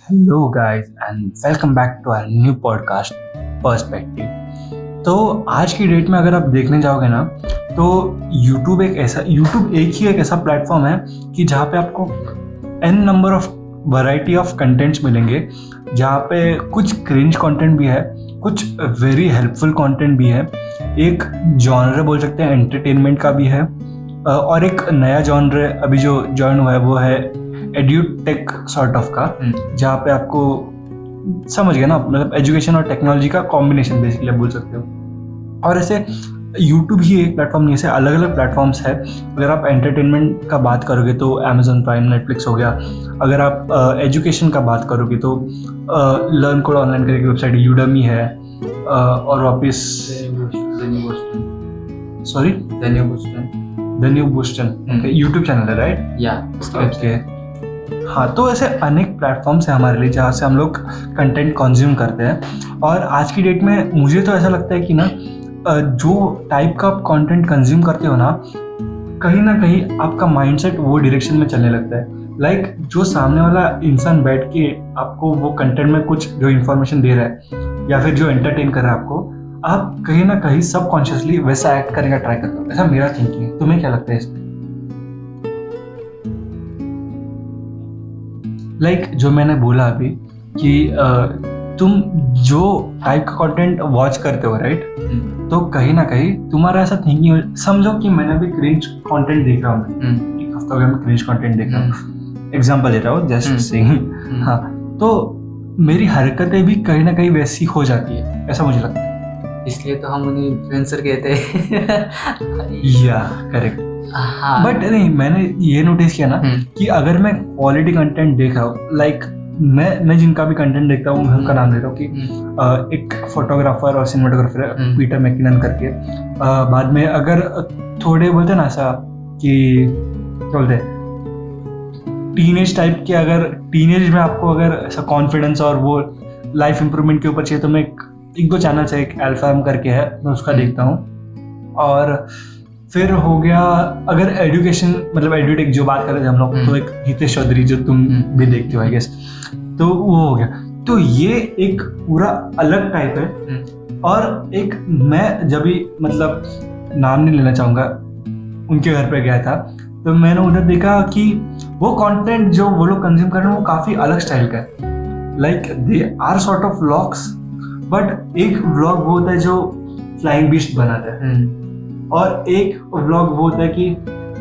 Hello, guys, and welcome back to our new podcast perspective. तो आज की date में अगर आप देखने जाओगे ना तो YouTube एक ऐसा प्लेटफॉर्म है कि जहाँ पे आपको n number of variety of contents मिलेंगे, जहाँ पे कुछ क्रिंज कंटेंट भी है, कुछ वेरी हेल्पफुल कंटेंट भी है, एक जॉनर बोल सकते हैं एंटरटेनमेंट का भी है, और एक नया जॉनर अभी जो जॉइन हुआ है वो है एड्यूटेक सॉर्ट ऑफ का, जहाँ पे आपको समझ गया ना, मतलब एजुकेशन और टेक्नोलॉजी का कॉम्बिनेशन बेसिकली आप बोल सकते हो। और ऐसे यूट्यूब ही एक प्लेटफॉर्म नहीं, ऐसे अलग अलग प्लेटफॉर्म्स है। अगर आप एंटरटेनमेंट का बात करोगे तो अमेजोन प्राइम, नेटफ्लिक्स हो गया। अगर आप एजुकेशन का बात करोगे तो लर्न कोड ऑनलाइन करके वेबसाइट यूडमी है, और वापस sorry the new Boston YouTube channel है, राइट? या ओके, हाँ। तो ऐसे अनेक प्लेटफॉर्म्स हैं हमारे लिए जहाँ से हम लोग कंटेंट कंज्यूम करते हैं। और आज की डेट में मुझे तो ऐसा लगता है कि ना, जो टाइप का आप कंटेंट कंज्यूम करते हो ना कहीं आपका माइंडसेट वो डायरेक्शन में चलने लगता है। लाइक जो सामने वाला इंसान बैठ के आपको वो कंटेंट में कुछ जो इन्फॉर्मेशन दे रहा है या फिर जो एंटरटेन कर रहा है आपको, आप कहीं ना कहीं सबकॉन्शियसली वैसा एक्ट करने का ट्राई करते हो। ऐसा मेरा थिंकिंग है। तुम्हें क्या लगता है इसमें? लाइक जो मैंने बोला अभी कि तुम जो टाइप का कंटेंट वॉच करते हो, राइट? तो कहीं ना कहीं तुम्हारा ऐसा थिंकिंग, समझो कि मैंने अभी क्रिंज कंटेंट देख रहा हूँ, एक हफ्ता हो गया मैं क्रिंज कंटेंट देख रहा हूँ, एग्जांपल दे रहा हूँ, जस्ट सेइंग। हाँ, तो मेरी हरकतें भी कहीं ना कहीं वैसी हो जाती है, ऐसा मुझे लगता है। इसलिए तो हम उन्हें इन्फ्लुएंसर कहते हैं। या करेक्ट। हाँ, बट नहीं, मैंने ये नोटिस किया ना कि अगर मैं क्वालिटी कंटेंट देख रहा हूँ, लाइक मैं जिनका भी कंटेंट देखता हूँ मैं उनका नाम लेता हूँ कि एक फोटोग्राफर और सिनेमाटोग्राफर है पीटर मैकिनन करके। बाद में अगर थोड़े बोलते ना ऐसा कि बोलते टीनेज टाइप के, अगर टीनेज में आपको अगर ऐसा कॉन्फिडेंस और वो लाइफ इंप्रूवमेंट के ऊपर चाहिए तो मैं एक दो चैनल से, एक अल्फाम करके है, मैं उसका देखता हूँ। और फिर हो गया अगर एजुकेशन, मतलब एडुटेक जो बात कर रहे थे हम लोग, तो एक हितेश चौधरी जो तुम भी देखते हो आई गेस, तो वो हो गया। तो ये एक पूरा अलग टाइप है। और एक मैं जब भी, मतलब नाम नहीं लेना चाहूँगा, उनके घर पे गया था तो मैंने उधर देखा कि वो कंटेंट जो वो लोग कंज्यूम कर रहे हैं वो काफ़ी अलग स्टाइल का है। Like they are sort of vlogs, but एक व्लॉग वो होता है जो फ्लाइंग बीस्ट बनाता है, और एक व्लॉग वो होता है कि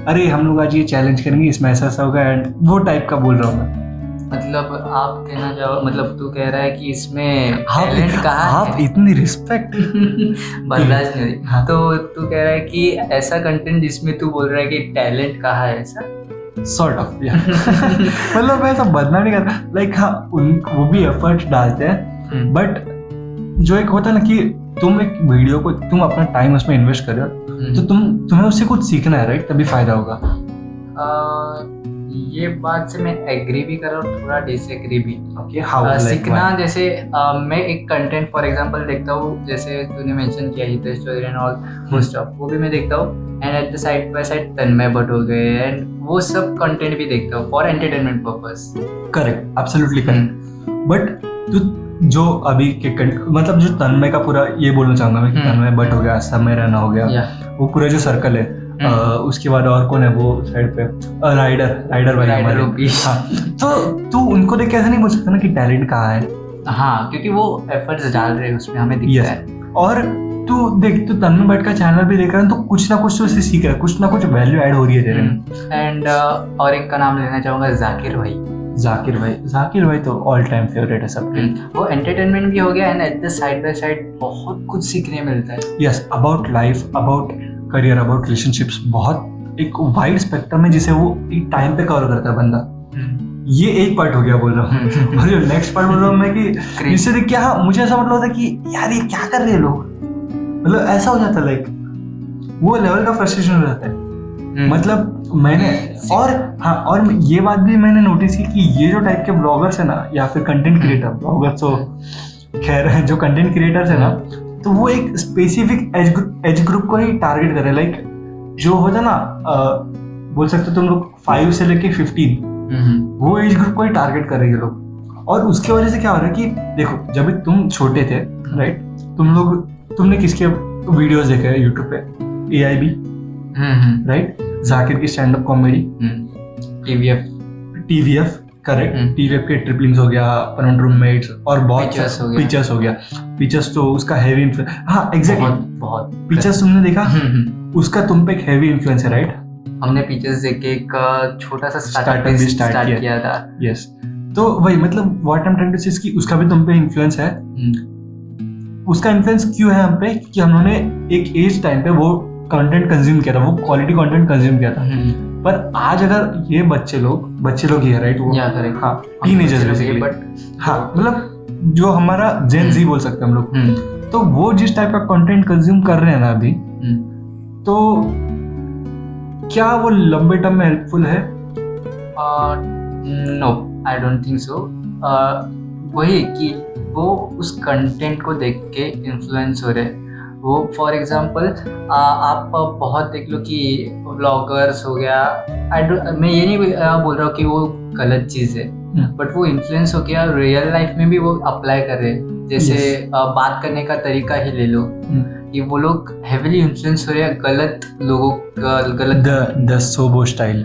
अरे हम लोग आज ये चैलेंज करेंगे, इसमें ऐसा ऐसा होगा, एंड वो टाइप का बोल रहा हूँ मैं। मतलब आप कहना चाहो, मतलब तू कह रहा है कि इसमें टैलेंट कहाँ है? आप इतनी रिस्पेक्ट बर्दाश्त नहीं होती। हाँ। तो तू कह रहा है कि ऐसा कंटेंट जिसमें तू बोल रहा है कि टैलेंट कहाँ है, ऐसा सॉर्ट ऑफ मतलब मैं ऐसा बदनाम नहीं करता, लाइक हाँ वो भी एफर्ट डालते हैं, बट जो एक होता है ना कि तुम एक वीडियो को, तुम अपना टाइम उसमें इन्वेस्ट कर रहे हो, तो तुम्हें उससे कुछ सीखना है, राइट? तभी फायदा होगा। ये बात से मैं एग्री भी कर रहा हूँ, थोड़ा डिसएग्री भी। Okay, how? सीखना जैसे मैं एक कंटेंट फॉर एग्जांपल देखता हूँ, जैसे तूने मेंशन किया हितेश चौधरी एंड ऑल वो स्टफ, वो भी मैं देखता हूँ। And at the side by side Tanmay Bhat हो गए, एंड वो सब कंटेंट भी देखता हूँ for entertainment purpose. Correct, absolutely correct. But तू जो अभी के मतलब जो तन्मय का पूरा, ये बोलना चाहूंगा मैं कि तन्मय भट्ट हो गया, समय रैना हो गया, वो पूरा जो सर्कल है, उसके बाद और कौन है वो साइड पे, राइडर भाई हमारे। हाँ, तो तू उनको देख के ऐसा नहीं बोल सकता ना कि टैलेंट कहाँ है। हाँ, क्योंकि वो एफर्ट्स डाल रहे हैं उसमें, हमें दिखता है। और तू देख, तू तन्मय भट्ट का चैनल भी देख रहा है तो कुछ ना कुछ तो उससे सीख रहा है, कुछ ना कुछ वैल्यू ऐड हो रही है तेरे में। एंड और एक का नाम लेना चाहूंगा, जाकिर भाई तो ऑल टाइम फेवरेट है सबके। वो एंटरटेनमेंट भी हो गया, and at the side by side बहुत कुछ सीखने मिलता है। Yes, about life, about career, about relationships, बहुत एक वाइड स्पेक्ट्रम है जिसे वो एक टाइम पे कवर करता है बंदा। ये एक पार्ट हो गया बोल रहा हूँ। और जो नेक्स्ट पार्ट बोल रहा हूँ मैं कि इससे देख क्या, मुझे ऐसा मतलब होता है कि यार ये क्या कर रहे हैं लोग, मतलब ऐसा हो जाता है, लाइक वो लेवल का फ्रस्ट्रेशन हो जाता है। मतलब मैंने और ये बात भी मैंने नोटिस की कि ये जो टाइप के ब्लॉगर्स है ना, या फिर कंटेंट क्रिएटर, ब्लॉगर्स तो खैर जो कंटेंट क्रिएटर्स है ना, तो वो एक स्पेसिफिक एज ग्रुप को ही टारगेट कर रहे हैं। लाइक जो होता है ना, बोल सकते हो तुम लोग 5 से लेके 15, वो एज ग्रुप को ही टारगेट कर रहे हैं लोग। और उसकी वजह से क्या हो रहा है कि देखो जब भी तुम छोटे थे राइट, तुमने किसके वीडियोस देखे हैं यूट्यूब पे? AIB राइट, जाकिर की stand up comedy, TVF correct, TVF के ट्रिपलिंग्स हो गया, परमानेंट रूममेट्स और बहुत पिक्चर्स हो गया। पिक्चर्स तो उसका हैवी इन्फ्लुएंस, हाँ एग्जैक्टली बहुत पिक्चर्स तुमने देखा, उसका तुम पे एक हैवी इन्फ्लुएंस है राइट। हमने पिक्चर्स देख के एक छोटा सा स्टार्टअप स्टार्ट किया था। यस, तो वही मतलब what I am trying to say कि उसका भी तुम पे इन्फ्लुएंस है। उसका इन्फ्लुएंस क्यों है हम पे कि हमने एक एज टाइम पे वो कंटेंट कंज्यूम किया था, वो क्वालिटी कंटेंट कंज्यूम किया था। पर आज अगर ये बच्चे लोग ही है राइट, वो हाँ टीनेजर्स बेसिकली, बट हाँ मतलब जो हमारा जेन जी बोल सकते हैं हम लोग, तो वो जिस टाइप का कंटेंट कंज्यूम कर रहे हैं ना अभी, तो क्या वो लंबे टर्म में हेल्पफुल है? No, I don't think so. वही कि वो उस कंटेंट को देख के इन्फ्लुएंस हो रहे। वो फॉर एग्जांपल आप बहुत देख लो कि व्लॉगर्स हो गया, मैं ये नहीं बोल रहा हूँ कि वो गलत चीज़ है, बट वो इन्फ्लुएंस हो गया, रियल लाइफ में भी वो अप्लाई कर रहे हैं। जैसे बात करने का तरीका ही ले लो कि वो लोग हेविली इन्फ्लुएंस हो रहे हैं गलत लोगों the SoBo style,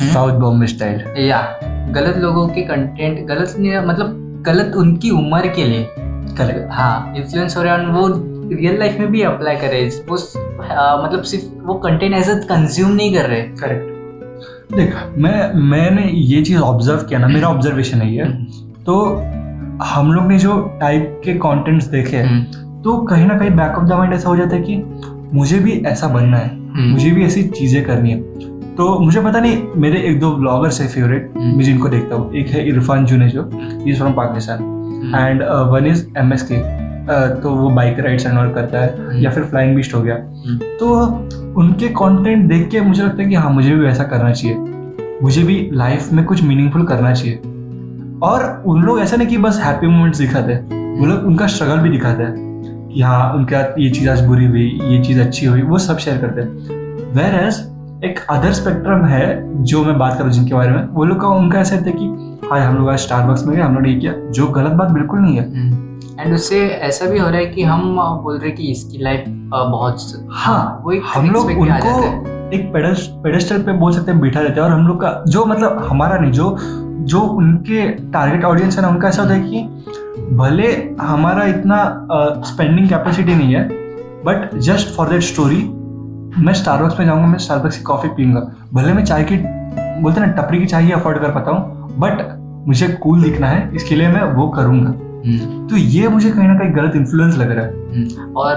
South Bombay style, या गलत लोगों के कंटेंट, गलत नहीं मतलब गलत उनकी उम्र के लिए करेक्ट, हाँ इन्फ्लुएंस हो रहे हैं। वो रियल लाइफ में भी अप्लाई कर रहे हैं, वो मतलब सिर्फ वो कंटेंट एज कंज्यूम नहीं कर रहे। करेक्ट। देख मैंने ये चीज़ ऑब्जर्व किया ना, मेरा ऑब्जर्वेशन है ये, तो हम लोग ने जो टाइप के कंटेंट्स देखे तो कहीं ना कहीं बैक ऑफ द माइंड ऐसा हो जाता है कि मुझे भी ऐसा बनना है, मुझे भी ऐसी चीज़ें करनी है। तो मुझे पता नहीं, मेरे एक दो ब्लॉगर्स है फेवरेट, मैं जिनको देखता हूँ। एक है Irfan Junejo, he is from Pakistan, and one is MSK, तो वो बाइक राइड्स एंड ऑल करता है, या फिर फ्लाइंग बीस्ट हो गया। तो उनके कंटेंट देख के मुझे लगता है कि हाँ मुझे भी वैसा करना चाहिए, मुझे भी लाइफ में कुछ मीनिंगफुल करना चाहिए। और उन लोग ऐसा नहीं कि बस हैप्पी मोमेंट्स दिखाते हैं, वो लोग उनका स्ट्रगल भी दिखाते हैं कि हाँ उनका ये चीज़ आज बुरी हुई, ये चीज़ अच्छी हुई, वो सब शेयर करते हैं। वेयर एज एक अदर स्पेक्ट्रम है जो मैं बात करूँ जिनके बारे में, वो लोग का उनका ऐसा है कि हाँ हम लोग आज स्टारबक्स में गए, हम लोग ने ये किया, जो गलत बात बिल्कुल नहीं है। एंड उससे ऐसा भी हो रहा है कि हम बोल रहे कि इसकी लाइफ बहुत, हाँ वो हम लोग उनको एक पेडेस्टल पे बोल सकते हैं बिठा देते हैं, और हम लोग का जो मतलब हमारा नहीं, जो उनके टारगेट ऑडियंस है ना, उनका ऐसा होता है कि भले हमारा इतना स्पेंडिंग कैपेसिटी नहीं है, but just for that story मैं स्टारबक्स में जाऊंगा, मैं स्टारबक्स की कॉफी पीऊंगा, भले मैं चाय की बोलते ना टपरी की चाय ही अफोर्ड कर पाता हूँ, बट मुझे कूल दिखना है, इसके लिए मैं वो करूंगा। तो ये मुझे कहीं ना कहीं गलत इन्फ्लुएंस लग रहा है। और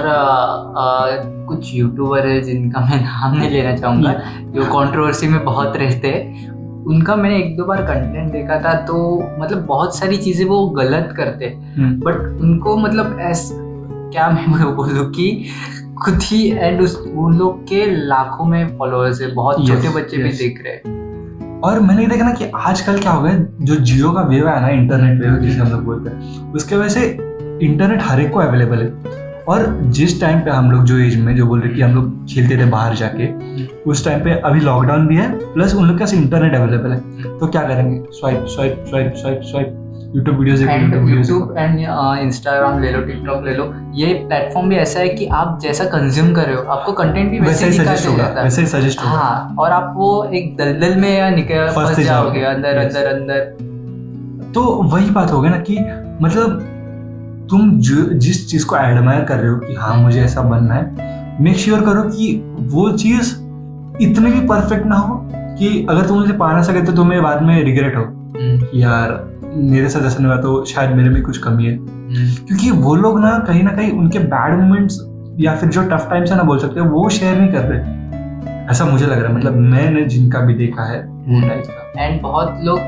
कुछ यूट्यूबर है जिनका मैं नाम नहीं लेना चाहूँगा, जो कंट्रोवर्सी में बहुत रहते हैं, उनका मैंने एक दो बार कंटेंट देखा था, तो मतलब बहुत सारी चीज़ें वो गलत करते, बट उनको मतलब क्या मैं बोलूँ कि खुद ही एंड उन लोग के लाखों में फॉलोअर्स है, बहुत छोटे बच्चे भी देख रहे हैं। और मैंने देखा ना कि आजकल क्या हो गया, जो जियो का वेव है ना, इंटरनेट वेव जिसे हम लोग बोलते हैं, उसके वजह से इंटरनेट हर एक को अवेलेबल है। और जिस टाइम पे हम लोग जो एज में जो बोल रहे कि हम लोग खेलते थे बाहर जाके, उस टाइम पे अभी लॉकडाउन भी है, प्लस उन लोग के पास इंटरनेट अवेलेबल है, तो क्या करेंगे? Swipe swipe swipe swipe swipe, YouTube videos YouTube and Instagram ले लो, टिकटॉक ले लो, ये प्लेटफॉर्म भी ऐसा है कि आप जैसा कंज्यूम कर रहे हो आपको कंटेंट भी वैसे ही सजेस्ट होगा, वैसे ही सजेस्ट होगा। हाँ, और आप वो एक दलदल में या निकल फंस जाओगे अंदर अंदर अंदर। तो वही बात हो गई ना कि मतलब तुम जिस चीज को एडमायर कर रहे हो कि हाँ मुझे ऐसा बनना है, मेक श्योर करो कि वो चीज इतनी भी परफेक्ट ना हो कि अगर तुम उसे पा ना सके तो तुम्हें बाद में रिग्रेट हो यार मेरे साथ ऐसा नहीं हुआ, तो शायद मेरे में कुछ कमी है। क्योंकि वो लोग ना कहीं उनके बैड मोमेंट्स या फिर जो टफ टाइम्स है ना बोल सकते हैं, वो शेयर नहीं कर रहे, ऐसा मुझे लग रहा है। मतलब मैंने जिनका भी देखा है वो टाइप का, एंड बहुत लोग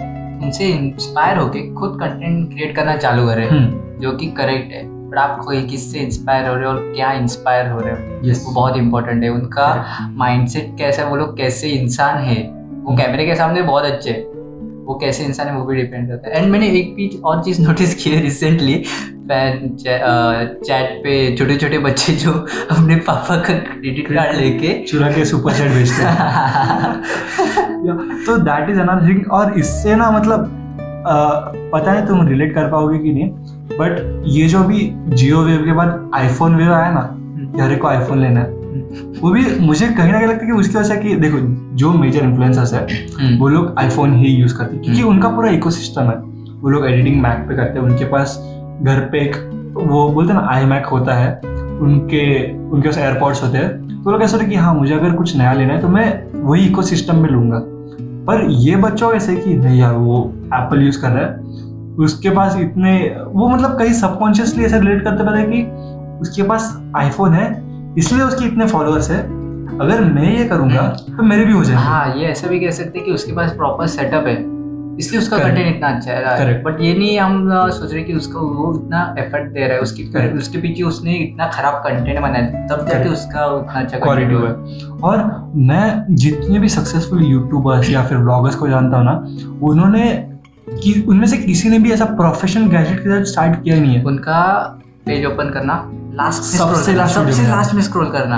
उनसे इंस्पायर होके खुद कंटेंट क्रिएट करना चालू कर रहे हैं, जो कि करेक्ट है। बट आप कोई किससे इंस्पायर हो रहे हो और क्या इंस्पायर हो रहे हो, वो बहुत इंपॉर्टेंट है। उनका माइंडसेट कैसा है, वो लोग कैसे इंसान है, वो कैमरे के सामने बहुत अच्छे है, वो कैसे इंसान है वो भी डिपेंड करता है। एंड मैंने एक भी और चीज़ नोटिस की है रिसेंटली, चैट पे छोटे छोटे बच्चे जो अपने पापा का क्रेडिट कार्ड लेके चुरा के सुपर चैट भेजते हैं। तो दैट इज अनदर थिंग। और इससे ना मतलब पता नहीं तुम रिलेट कर पाओगे कि नहीं, बट ये जो भी जियो वेव के बाद आईफोन वेव आया ना, कि हर एक को आईफोन लेना है, वो भी मुझे कहीं ना कहीं लगता है कि उसकी वजह से कि देखो जो मेजर इन्फ्लुएंसर्स है वो लोग आईफोन ही यूज करते हैं, क्योंकि उनका पूरा इकोसिस्टम है। वो लोग एडिटिंग मैक पे करते हैं, उनके पास घर पे एक वो बोलते हैं ना आई मैक होता है, उनके पास एयरपॉड्स होते हैं, तो लोग ऐसा होता है कि हाँ मुझे अगर कुछ नया लेना है तो मैं वही इकोसिस्टम में लूंगा। पर ये बच्चों ऐसे कि नहीं यार वो एप्पल यूज कर रहा है, उसके पास इतने वो मतलब कहीं सबकॉन्शियसली ऐसा रिलेट करते पता है कि उसके पास आईफोन है इसलिए उसके इतने फॉलोअर्स है, अगर मैं ये करूंगा तो मेरे भी हो जाएंगे। हाँ, ये ऐसा भी कह सकते हैं कि उसके पास प्रॉपर सेटअप है इसलिए उसका Correct. कंटेंट इतना अच्छा है। Correct. बट ये नहीं हम सोच रहे कि उसका वो इतना एफर्ट दे रहा है, उसके पीछे उसने इतना खराब कंटेंट बनाया तब जाके उसका उतना अच्छा क्वालिटी हुआ है। और मैं जितने भी सक्सेसफुल यूट्यूबर्स या फिर ब्लॉगर्स को जानता हूँ ना, उन्होंने उनमें से किसी ने भी ऐसा प्रोफेशनल गैजेट के साथ स्टार्ट किया नहीं है। उनका पेज ओपन करना, सबसे लास्ट में स्क्रॉल करना,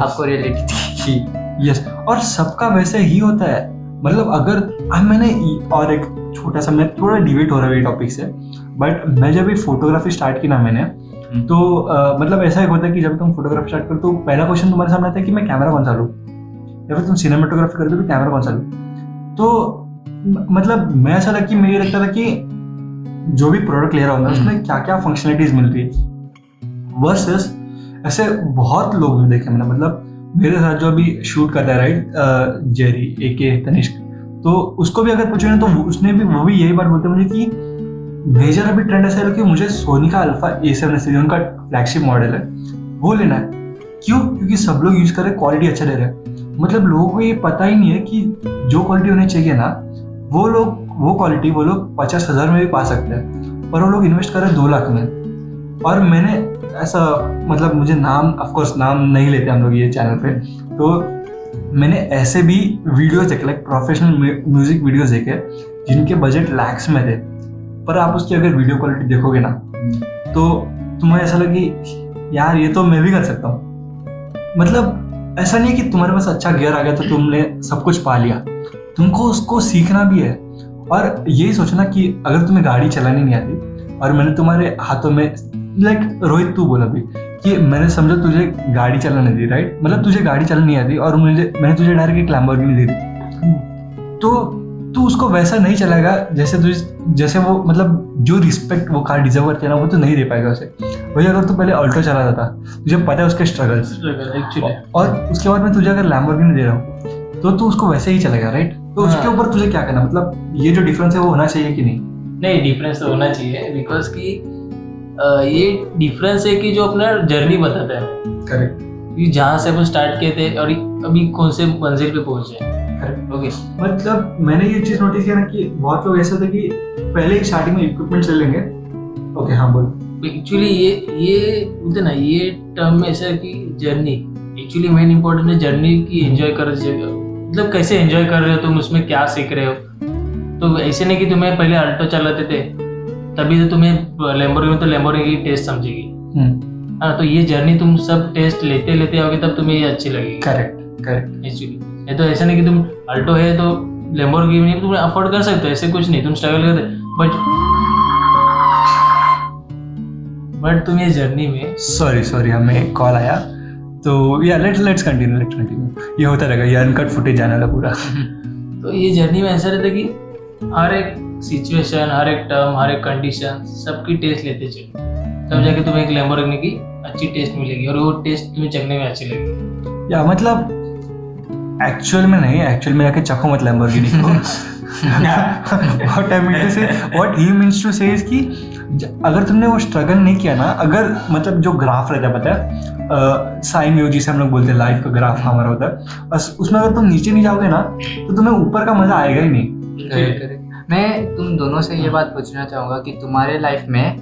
आपको रियलिटी यस। और सबका वैसे ही होता है, मतलब अगर मैंने और एक छोटा सा, मैं थोड़ा डिबेट हो रहा है ये टॉपिक से, बट मैं जब ये फोटोग्राफी स्टार्ट की ना मैंने, तो मतलब ऐसा एक होता है कि जब तुम फोटोग्राफी स्टार्ट करो तो पहला क्वेश्चन तुम्हारे सामने आता है कि मैं कैमरा कौन सा लूँ, या फिर तुम सिनेमेटोग्राफी करते हो तो कैमरा कौन सा लूँ। तो मतलब मैं ऐसा था कि मुझे लगता था कि जो भी प्रोडक्ट ले रहा हूँ उसमें क्या क्या फंक्शनलिटीज मिल रही है, वर्सेस ऐसे बहुत लोग देखे मैंने, मतलब मेरे साथ जो अभी शूट करता है राइट जेरी एके तनिष्क, तो उसको भी अगर पूछो ना तो उसने भी वो भी यही बात बोलते हैं मुझे कि मेजर अभी ट्रेंड ऐसा है कि मुझे सोनी का अल्फा A7 सीरीज उनका फ्लैगशिप मॉडल है वो लेना है। क्यों? क्योंकि सब लोग यूज कर रहे हैं, क्वालिटी अच्छा ले रहे हैं। मतलब लोगों को ये पता ही नहीं है कि जो क्वालिटी उन्हें चाहिए ना वो क्वालिटी वो लोग 50,000 में भी पा सकते हैं, पर वो लोग इन्वेस्ट कर रहे हैं 2 लाख में। और मैंने ऐसा मतलब मुझे नाम ऑफकोर्स नाम नहीं लेते हम लोग ये चैनल पे, तो मैंने ऐसे भी वीडियोस देखे लाइक प्रोफेशनल म्यूजिक वीडियोस देखे जिनके बजट लैक्स में थे, पर आप उसकी अगर वीडियो क्वालिटी देखोगे ना तो तुम्हें ऐसा लगे यार ये तो मैं भी कर सकता हूँ। मतलब ऐसा नहीं है कि तुम्हारे पास अच्छा गियर आ गया तो तुमने सब कुछ पा लिया, तुमको उसको सीखना भी है। और यही सोचना कि अगर तुम्हें गाड़ी चलानी नहीं आती और मैंने तुम्हारे हाथों में लाइक रोहित तू बोला भी कि मैंने समझा तुझे गाड़ी चलाने दी राइट, मतलब तुझे गाड़ी चलानी नहीं आती और मैंने तुझे डायरेक्ट एक लैम्बोर्गिनी दे दी, तो तू उसको वैसा नहीं चलाएगा जैसे वो मतलब जो रिस्पेक्ट वो कार डिजर्व करती है ना वो तो नहीं दे पाएगा उसे। वही अगर तू पहले ऑल्टो चलाता था, तुझे पता है उसके स्ट्रगल्स एक्चुअली, और उसके बाद मैं तुझे अगर लैम्बोर्गिनी दे रहा हूँ तो तू उसको वैसे ही चलेगा राइट। तो उसके ऊपर तुझे क्या करना, मतलब ये जो डिफरेंस है वो होना चाहिए कि नहीं? नहीं, डिफरेंस तो होना चाहिए, बिकॉज कि ये डिफरेंस है कि जो अपना जर्नी बताता है। करेक्ट, कि जहाँ से अपन स्टार्ट किए थे और अभी कौन से मंजिल पे पहुंचे। Correct okay. मतलब मैंने ये चीज नोटिस किया ना कि बहुत लोग ऐसे होते कि पहले ही स्टार्टिंग में इक्विपमेंट ले लेंगे। ओके हाँ बोल। एक्चुअली ये बोलते ना, ये टर्म में ऐसा है कि जर्नी एक्चुअली मेन इंपॉर्टेंट है, जर्नी की एंजॉय कर, मतलब कैसे एंजॉय कर रहे हो तुम, उसमें क्या सीख रहे हो। तो ऐसे नहीं कि तुम्हें पहले अल्टो चलाते थे तभी तो तुम्हें लैम्बोर्गिनी तो लैम्बोर्गिनी की टेस्ट समझेगी। हाँ, तो ये जर्नी तुम सब टेस्ट लेते लेते आओगे तब तुम्हें ये अच्छी लगेगी। करेक्ट एक्चुअली नहीं तो ऐसा नहीं कि तुम अल्टो है तो लैम्बोर्गिनी तुम अफोर्ड कर सकते हो, ऐसे कुछ नहीं, तुम स्ट्रगल करते, बट तुम ये जर्नी में सॉरी हमें कॉल आया तो या लेट्स कंटिन्यू। ये होता रहेगा, ये अनकट फुटेज जाने वाला पूरा। तो ये जर्नी में ऐसा रहता है कि हर एक सिचुएशन, हर एक टर्म, हर एक कंडीशन सबकी टेस्ट लेते चलो, तब जाके तुम्हें एक लैम्बोर्गिनी की अच्छी टेस्ट मिलेगी और वो टेस्ट तुम्हें चखने में अच्छी लगेगी। या मतलब एक्चुअल में जाके चखो मत लैम्बोर्गिनी को। व्हाट ही मीन्स टू से इज कि अगर तुमने वो स्ट्रगल नहीं किया ना, अगर मतलब जो ग्राफ रहता है पता है साइन वेव जिसे हम लोग बोलते हैं, लाइफ का ग्राफ हमारा होता है, बस उसमें अगर तुम नीचे नहीं जाओगे ना तो तुम्हें ऊपर का मजा आएगा ही नहीं। करेक्ट। मैं तुम दोनों से ये बात पूछना चाहूँगा कि तुम्हारे लाइफ में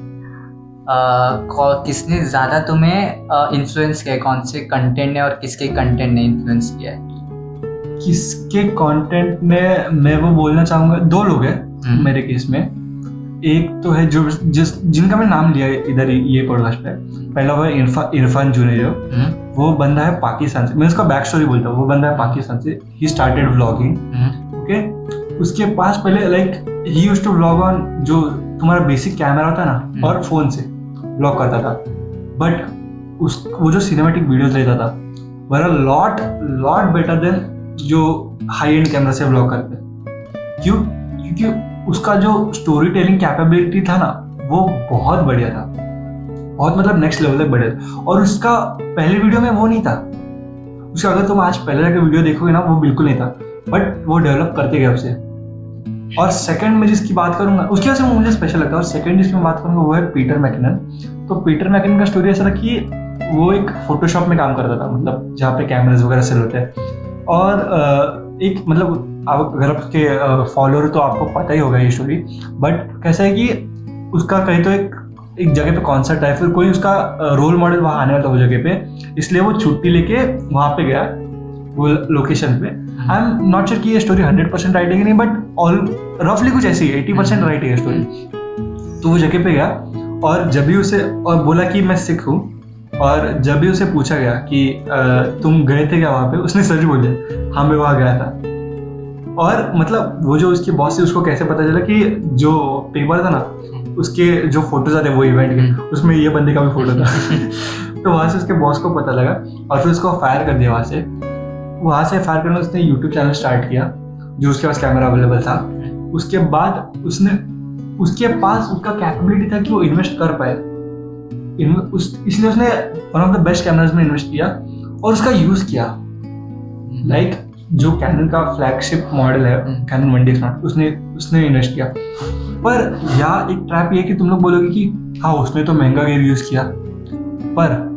किसने ज़्यादा तुम्हें इन्फ्लुएंस किया है, कौन से कंटेंट ने और किसके कंटेंट ने इन्फ्लुएंस किया है? किसके कंटेंट ने, मैं वो बोलना चाहूँगा 2 लोग हैं मेरे केस में। एक तो है जो जिनका मैं नाम लिया इधर ये पॉडकास्ट पे, पहला वो है इरफान जुनेजो। वो बंदा है पाकिस्तान से, मैं उसका बैक स्टोरी बोलता हूँ। वो बंदा है पाकिस्तान से, ही स्टार्टेड व्लॉगिंग। ओके, उसके पास पहले like he used to vlog on जो तुम्हारा बेसिक कैमरा होता है ना, और फोन से व्लॉग करता था, बट वो जो सिनेमैटिक वीडियोस लेता था वर अ लॉट बेटर देन जो हाई एंड कैमरा से व्लॉग करते हैं। क्यों? क्योंकि उसका जो स्टोरी टेलिंग कैपेबिलिटी था ना, वो बहुत बढ़िया था, बहुत मतलब नेक्स्ट लेवल तक बढ़िया था। और उसका पहले वीडियो में वो नहीं था, उसका अगर तुम आज पहले जाकर वीडियो देखोगे ना, वो बिल्कुल नहीं था, बट वो डेवलप करते गए उससे। और सेकंड में जिसकी बात करूंगा, उसकी वजह से मुझे स्पेशल लगता है, और सेकंड जिसकी मैं बात करूंगा वो है पीटर मैकिनन। तो पीटर मैकिनन का स्टोरी ऐसा था कि वो एक फोटोशॉप में काम करता था, मतलब जहाँ पे कैमराज वगैरह सेल होते हैं। और एक मतलब अगर आपके फॉलोअर तो आपको पता ही होगा ये स्टोरी, बट कैसा है कि उसका कहीं तो एक जगह पे कॉन्सर्ट है, फिर कोई उसका रोल मॉडल वहाँ आने वाला था वो जगह पे, इसलिए वो छुट्टी लेके वहाँ पे गया वो लोकेशन पे। आई एम नॉट श्योर कि ये स्टोरी 100% राइट है कि नहीं, बट ऑल रफली कुछ ऐसी 80% राइट है स्टोरी। तो वो जगह पे गया, और जब भी उसे और बोला कि मैं सिख हूँ, और जब भी उसे पूछा गया कि तुम गए थे क्या वहाँ पे, उसने सच बोले हाँ मैं वहाँ गया था। और मतलब वो जो उसके बॉस से उसको कैसे पता चला कि जो पेपर था ना, उसके जो फोटोज आते वो इवेंट के, उसमें ये बंदे का भी फोटो था। तो वहाँ से उसके बॉस को पता लगा, और फिर उसको फायर कर दिया वहाँ से फायर करना। उसने यूट्यूब चैनल स्टार्ट किया, जो उसके पास कैमरा अवेलेबल था। उसके बाद उसके पास उसका कैपेबिलिटी था कि वो इन्वेस्ट कर पाए, इसलिए उसने one of the best cameras में इन्वेस्ट किया और उसका यूज किया। लाइक जो कैनन का फ्लैगशिप मॉडल है, कैनन 1D X-Mark, उसने इन्वेस्ट किया। पर यहाँ एक ट्रैप ये है कि तुम लोग बोलोगे कि हाँ उसने तो महंगा गियर यूज किया, पर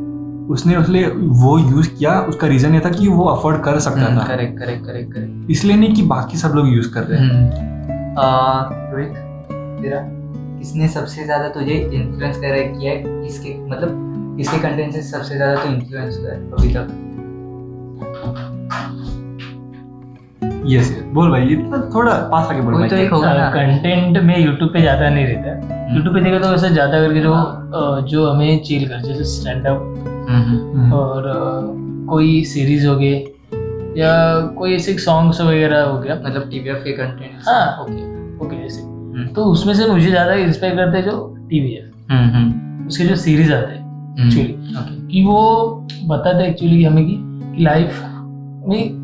उसने वो यूज किया, उसका रीजन ये था कि वो अफोर्ड कर सकता था। करेक्ट। इसलिए नहीं कि बाकी सब लोग यूज कर रहे हैं। रोहित, तेरा किसने सबसे ज्यादा तुझे इन्फ्लुएंस किया है, किसके कंटेंट से सबसे ज्यादा तो इन्फ्लुएंस हुआ है अभी तक? यस बोल भाई, इतना थोड़ा पास आके बोल भाई। तो एक होगा ना, कंटेंट में यूट्यूब पे ज्यादा नहीं रहता। यूट्यूब पे देखा तो वैसे ज्यादा करके जो हमें चिल कर, जैसे स्टैंड अप और कोई सीरीज हो गए, या कोई ऐसे सॉन्ग्स वगैरह हो गया, मतलब टीवीएफ के कंटेंट। हाँ ओके ऐसे। तो उसमें से मुझे ज्यादा इंस्पायर करते हैं जो टीवीएफ, उसके जो सीरीज आते हैं एक्चुअली, कि वो बताते हैं एक्चुअली हमें कि लाइफ में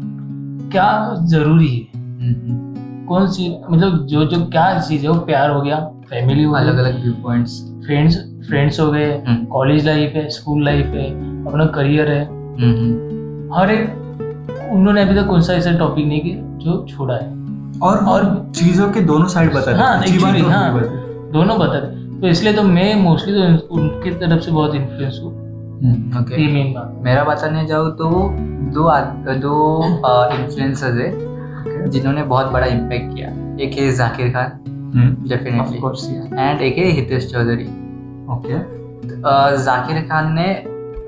क्या जरूरी है, कौन सी मतलब जो क्या चीज है, वो प्यार हो गया, फैमिली हो, अलग अलग व्यू पॉइंट्स, फ्रेंड्स हो गए, कॉलेज लाइफ है, स्कूल लाइफ है, अपना करियर है, हर एक उन्होंने अभी तक कौन सा ऐसा टॉपिक नहीं किया जो छोड़ा है। और चीजों के दोनों साइड बताते हैं। हाँ एक्चुअली हाँ, दोनों बताते। तो इसलिए तो मैं मोस्टली तो उनकी तरफ से बहुत इन्फ्लुएंस हूँ। मेरा बताने जाऊँ तो दो इन्फ्लुएंसर्स है जिन्होंने बहुत बड़ा इम्पैक्ट किया। एक है जाकिर खान डेफिनेटली, एंड एक है हितेश चौधरी। जाकिर खान ने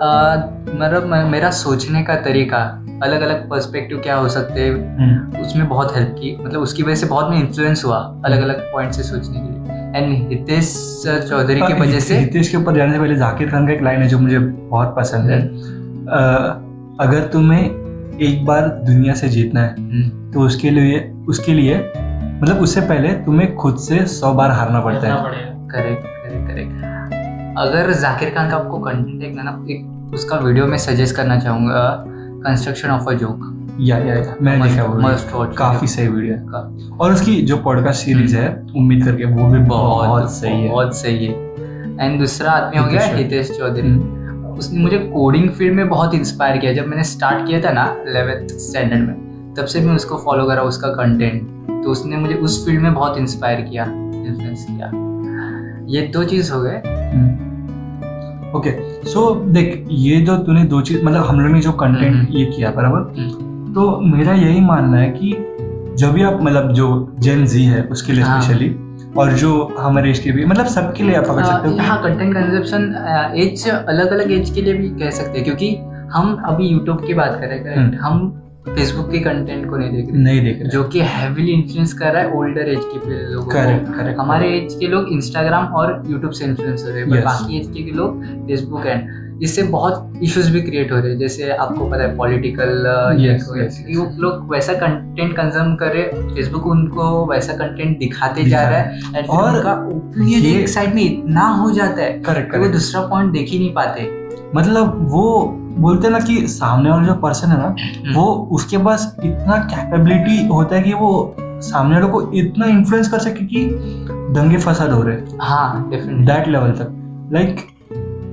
मतलब मेरा सोचने का तरीका, अलग अलग पर्सपेक्टिव क्या हो सकते हैं, उसमें बहुत हेल्प की। मतलब उसकी वजह से बहुत मैं इन्फ्लुएंस हुआ अलग अलग पॉइंट से सोचने के लिए। एंड हितेश चौधरी की वजह से, हितेश के ऊपर जाने से पहले जाकिर खान का एक लाइन है जो मुझे बहुत पसंद है। अगर तुम्हें एक बार दुनिया से जीतना है तो उसके लिए मतलब उससे पहले तुम्हें खुद से 100 बार हारना पड़ता है। करेक्ट। अगर जाकिर खान का आपको कंटेंट देखना ना, एक उसका वीडियो में सजेस्ट करना चाहूँगा, कंस्ट्रक्शन ऑफ अ जोक। या मैंने देखा वो, मस्ट वॉच, काफी सही वीडियो है। और उसकी जो पॉडकास्ट सीरीज है उम्मीद करके, वो भी बहुत सही है। एंड दूसरा आदमी हो गया हितेश चौधरी। उसने मुझे कोडिंग फील्ड में बहुत इंस्पायर किया। जब मैंने स्टार्ट किया था ना 11th स्टैंडर्ड में, तब से मैं उसको फॉलो करा, उसका कंटेंट। तो उसने मुझे उस फील्ड में बहुत इंस्पायर किया, इन्फ्लुएंस किया। ये दो चीज हो गए। ओके सो देख, ये जो तूने दो चीज, मतलब हम लोग ने जो कंटेंट ये किया बराबर, तो मेरा यही मानना है कि जब भी आप मतलब जो जेन जी है उसके लिए स्पेशली, और जो हमारे एज के भी, मतलब सबके लिए आप पकड़ सकते हो। हाँ, कंटेंट कंजप्शन एज, अलग अलग एज के लिए भी कह सकते हैं, क्योंकि हम अभी यूट्यूब की बात कर रहे हैं, हम फेसबुक के कंटेंट को नहीं देख रहे, जो कि हैवीली इन्फ्लुएंस कर रहा है ओल्डर एज के लोगों को। हमारे एज के लोग इंस्टाग्राम और यूट्यूब से इन्फ्लुएंस हो रहे हैं, बाकी एज के लोग फेसबुक एंड इससे बहुत इश्यूज भी क्रिएट हो रहे हैं, जैसे आपको पता है पॉलिटिकल, Yes, वो लोग वैसा कंटेंट कंज्यूम कर रहे, फेसबुक उनको वैसा कंटेंट दिखाते जा रहा है, and फिर और उनका ओपिनियन ये- एक साइड में इतना हो जाता है करेक्ट कि वो करेक्ट, दूसरा पॉइंट देख ही नहीं पाते। मतलब वो बोलते हैं ना कि सामने वाला जो पर्सन है ना, वो उसके पास इतना कैपेबिलिटी होता है कि वो सामने वालों को इतना इन्फ्लुएंस कर सके कि दंगे फसाद हो रहे हैं हाँ डेफिनेटली। दैट लेवल तक। लाइक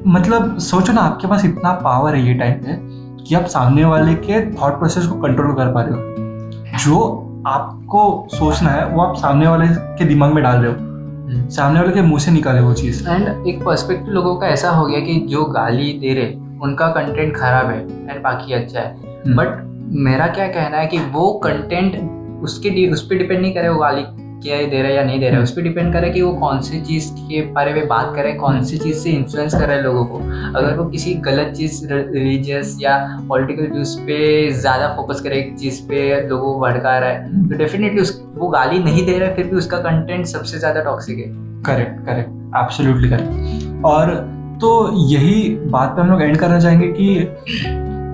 मतलब सोचो ना, आपके पास इतना पावर है ये टाइम पे कि आप सामने वाले के थॉट प्रोसेस को कंट्रोल कर पा रहे हो। जो आपको सोचना है वो आप सामने वाले के दिमाग में डाल रहे हो, सामने वाले के मुंह से निकाले वो चीज़। एंड एक पर्सपेक्टिव लोगों का ऐसा हो गया कि जो गाली दे रहे उनका कंटेंट खराब है एंड बाकी अच्छा है, बट मेरा क्या कहना है कि वो कंटेंट उस पर डिपेंड नहीं करे वो गाली क्या दे रहा है या नहीं दे रहा है, उस पर डिपेंड करे कि वो कौन सी चीज़ के बारे में बात करे, कौन सी चीज़ से इन्फ्लुएंस कर रहा है लोगों को। अगर वो किसी गलत चीज़ रिलीजियस या पॉलिटिकल व्यूज पे ज़्यादा फोकस करे, एक चीज़ पे लोगों को भड़का रहा है, तो डेफिनेटली वो गाली नहीं दे रहा है, फिर भी उसका कंटेंट सबसे ज़्यादा टॉक्सिक है। Correct correct, absolutely correct. और तो यही बात पे हम लोग एंड करना चाहेंगे कि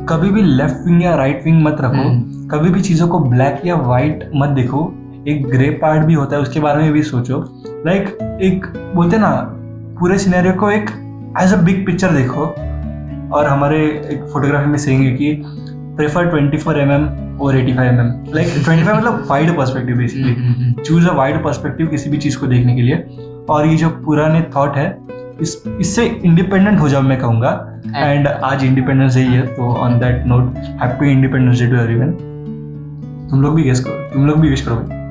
कभी भी लेफ्ट विंग या राइट विंग मत रखो, कभी भी चीज़ों को ब्लैक या वाइट मत देखो, एक ग्रे पार्ट भी होता है उसके बारे में भी सोचो। लाइक एक बोलते ना, पूरे सिनेरियो को एक एज अ बिग पिक्चर देखो। और हमारे एक फोटोग्राफी में सेइंग है कि प्रेफर 24 mm और 85 mm। लाइक 25 मतलब wide perspective, basically choose a wide perspective किसी भी चीज़ को देखने के लिए। और ये जो पुराने थॉट है इससे इंडिपेंडेंट हो जाओ मैं कहूँगा। एंड आज इंडिपेंडेंस डे ही है, तो on that note happy Independence Day to everyone. तुम लोग भी विश करो, तुम लोग भी विश करो भाई।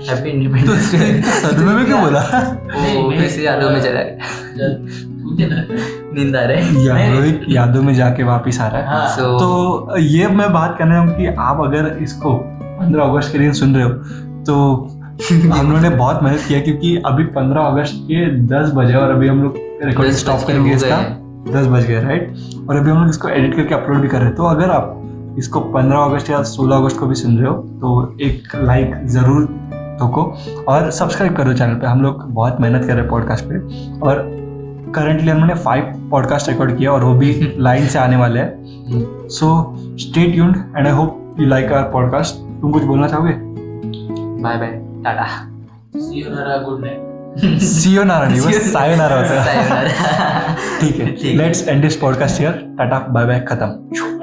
Happy Independence day. सदमे में क्यों बोला? वो वैसे यादों में चला गया, नींद आ रहा है या रोहित यादों में जाके वापिस आ रहा है। So, तो ये मैं बात करना हूँ कि आप अगर इसको 15 अगस्त के दिन सुन रहे हो तो हम लोगों ने बहुत मेहनत किया, क्योंकि अभी 15 अगस्त के 10 बजे और अभी हम लोग रिकॉर्डिंग 10 स्टॉप बज के करेंगे हो इसका, गए। 10 बज गए राइट। और अभी हम लोग इसको एडिट करके अपलोड भी कर रहे हैं। तो अगर आप इसको 15 अगस्त या 16 अगस्त को भी सुन रहे हो तो एक लाइक ज़रूर ठोको और सब्सक्राइब करो चैनल पे। हम लोग बहुत मेहनत कर रहे हैं पॉडकास्ट पे, और करंटली हमने 5 पॉडकास्ट रिकॉर्ड किया और वो भी लाइन से आने वाले हैं। So stay tuned and I hope you like our podcast. तुम कुछ बोलना चाहोगे? Bye bye, tata, good night. Sayonara नहीं, बस सायोनारा होता है। सायोनारा। ठीक है, ठीक है। Let's end this podcast here. Tata bye bye, खत्म।